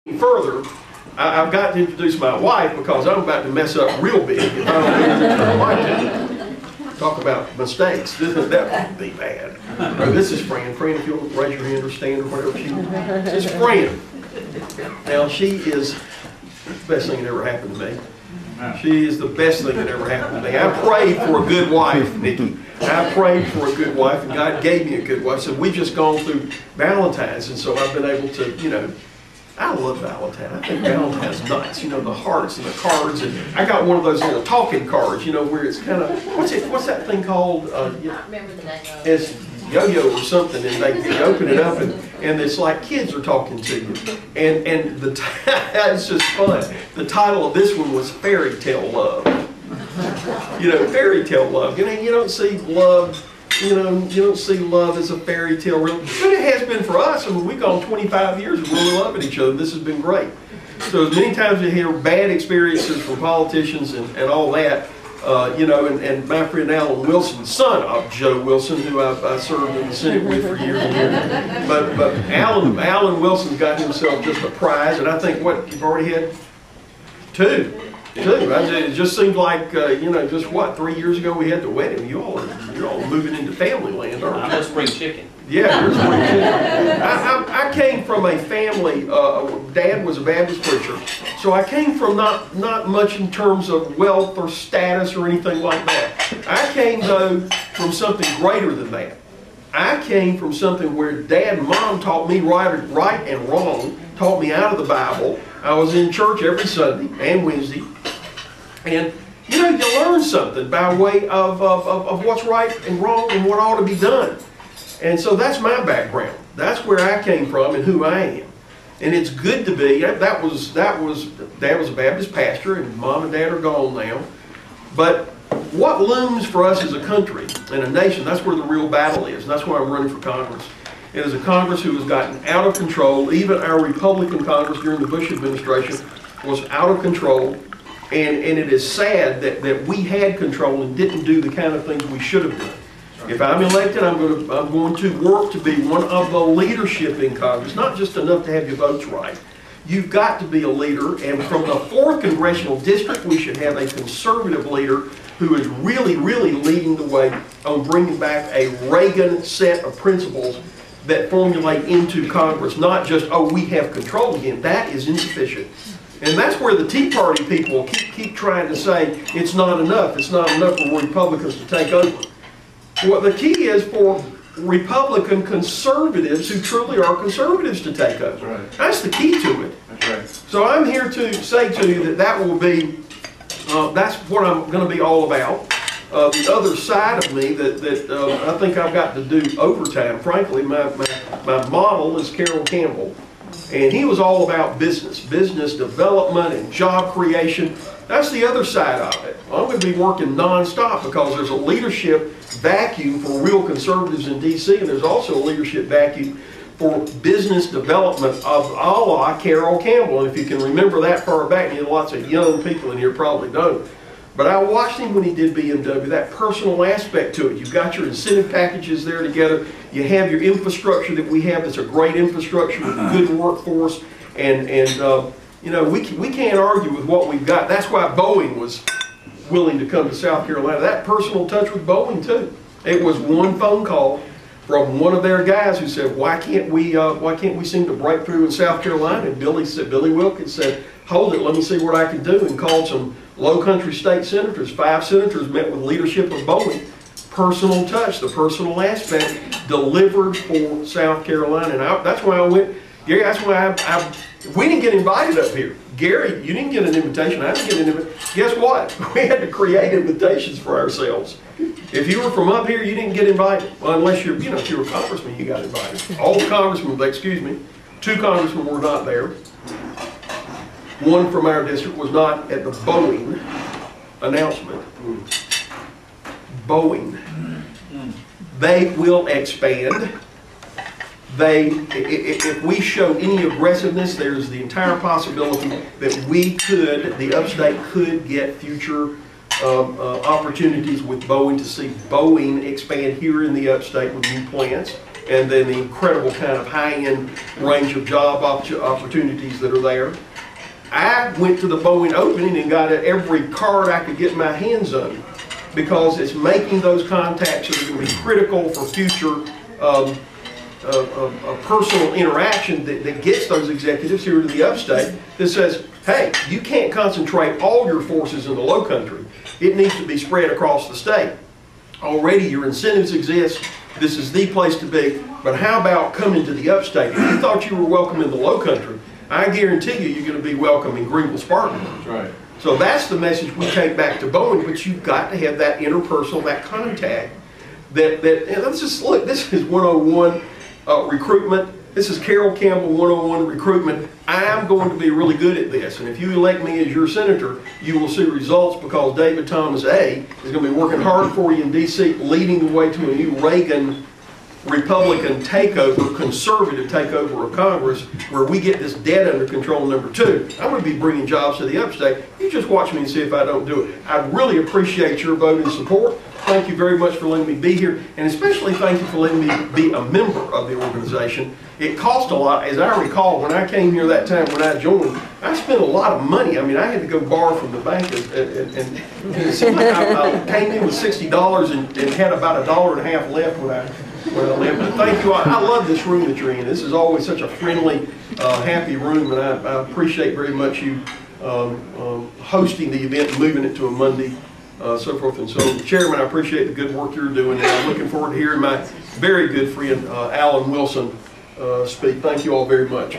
Further, I've got to introduce my wife because I'm about to mess up real big if I don't introduce my wife to talk about mistakes. That would be bad. Right, this is Fran. Fran, if you'll raise your hand or stand or whatever this is Fran. Now, she is the best thing that ever happened to me. She is the best thing that ever happened to me. I prayed for a good wife, Nikki. I prayed for a good wife, and God gave me a good wife. So we've just gone through Valentine's, and so I've been able to, you know, I love Valentine. I think Valentine's nuts. You know, the hearts and the cards, and I got one of those little talking cards. You know, where it's kind of what's that thing called? I don't remember the name of it. It's yo-yo or something, and they open it up, and it's like kids are talking to you, and it's just fun. The title of this one was Fairy Tale Love. You know, fairy tale love. You know, you don't see love. You know, you don't see love as a fairy tale, really. But it has been for us. I mean, we've gone 25 years of really loving each other. This has been great. So as many times you hear bad experiences from politicians and all that, you know, and my friend Alan Wilson, son of Joe Wilson, who I served in the Senate with for years and years. But Alan Wilson's got himself just a prize, and I think, what, you've already had two. It just seemed like, you know, just what, 3 years ago we had the wedding. You're all moving into family land, aren't you? I'm a spring chicken. Yeah, you're a spring chicken. I came from a family, Dad was a Baptist preacher, so I came from not much in terms of wealth or status or anything like that. I came, though, from something greater than that. I came from something where Dad and Mom taught me right and wrong, taught me out of the Bible. I was in church every Sunday and Wednesday. And, you know, you learn something by way of what's right and wrong and what ought to be done. And so that's my background. That's where I came from and who I am. And it's good to be, Dad was a Baptist pastor, and Mom and Dad are gone now. But what looms for us as a country and a nation, that's where the real battle is. And that's why I'm running for Congress. It is a Congress who has gotten out of control. Even our Republican Congress during the Bush administration was out of control. And it is sad that we had control and didn't do the kind of things we should have done. If I'm elected, I'm going to work to be one of the leadership in Congress, not just enough to have your votes right. You've got to be a leader, and from the 4th Congressional District, we should have a conservative leader who is really, really leading the way on bringing back a Reagan set of principles that formulate into Congress, not just, oh, we have control again. That is insufficient. And that's where the Tea Party people keep trying to say it's not enough. It's not enough for Republicans to take over. Well, the key is for Republican conservatives who truly are conservatives to take over. That's right. That's the key to it. That's right. So I'm here to say to you that will be, that's what I'm going to be all about. The other side of me that I think I've got to do overtime, frankly, my model is Carroll Campbell. And he was all about business development and job creation. That's the other side of it. I'm going to be working nonstop because there's a leadership vacuum for real conservatives in D.C. and there's also a leadership vacuum for business development of a la Carroll Campbell. And if you can remember that far back, and lots of young people in here probably don't. But I watched him when he did BMW, that personal aspect to it. You've got your incentive packages there together. You have your infrastructure that we have that's a great infrastructure with a good workforce. And you know, we can't argue with what we've got. That's why Boeing was willing to come to South Carolina. That personal touch with Boeing, too. It was one phone call from one of their guys who said, why can't we seem to break through in South Carolina? And Billy Wilkins said, hold it, let me see what I can do, and called some low country state senators. 5 senators met with leadership of Boeing. Personal touch, the personal aspect delivered for South Carolina. And that's why I went, Gary, that's why we didn't get invited up here. Gary, you didn't get an invitation. I didn't get an invitation. Guess what? We had to create invitations for ourselves. If you were from up here, you didn't get invited. Well, unless you're, you know, if you were a congressman, you got invited. All the congressmen, excuse me, 2 congressmen were not there. One from our district was not at the Boeing announcement. Boeing. They will expand. If we show any aggressiveness, there's the entire possibility that the Upstate could get future opportunities with Boeing to see Boeing expand here in the Upstate with new plants. and then the incredible kind of high-end range of job opportunities that are there. I went to the Boeing opening and got every card I could get my hands on, because it's making those contacts that are going to be critical for future a personal interaction that gets those executives here to the Upstate, that says, hey, you can't concentrate all your forces in the low country. It needs to be spread across the state. Already your incentives exist. This is the place to be. But how about coming to the Upstate? If you thought you were welcome in the low country, I guarantee you, you're going to be welcome in Greenville-Spartanburg. That's right. So that's the message we take back to Boeing, but you've got to have that interpersonal, that contact. And let's just look, this is 101 recruitment. This is Carol Campbell 101 recruitment. I'm going to be really good at this, and if you elect me as your senator, you will see results, because David Thomas A. is going to be working hard for you in D.C., leading the way to a new Reagan Republican takeover, conservative takeover of Congress, where we get this debt under control. Number two, I'm going to be bringing jobs to the Upstate. You just watch me and see if I don't do it. I really appreciate your vote and support. Thank you very much for letting me be here, and especially thank you for letting me be a member of the organization. It cost a lot. As I recall, when I came here that time when I joined, I spent a lot of money. I mean, I had to go borrow from the bank, and it seemed like I came in with $60 and had about $1.50 left when I left. But thank you. I love this room that you're in. This is always such a friendly, happy room, and I appreciate very much you hosting the event and moving it to a Monday. So forth and so on. Chairman, I appreciate the good work you're doing, and I'm looking forward to hearing my very good friend Alan Wilson speak. Thank you all very much.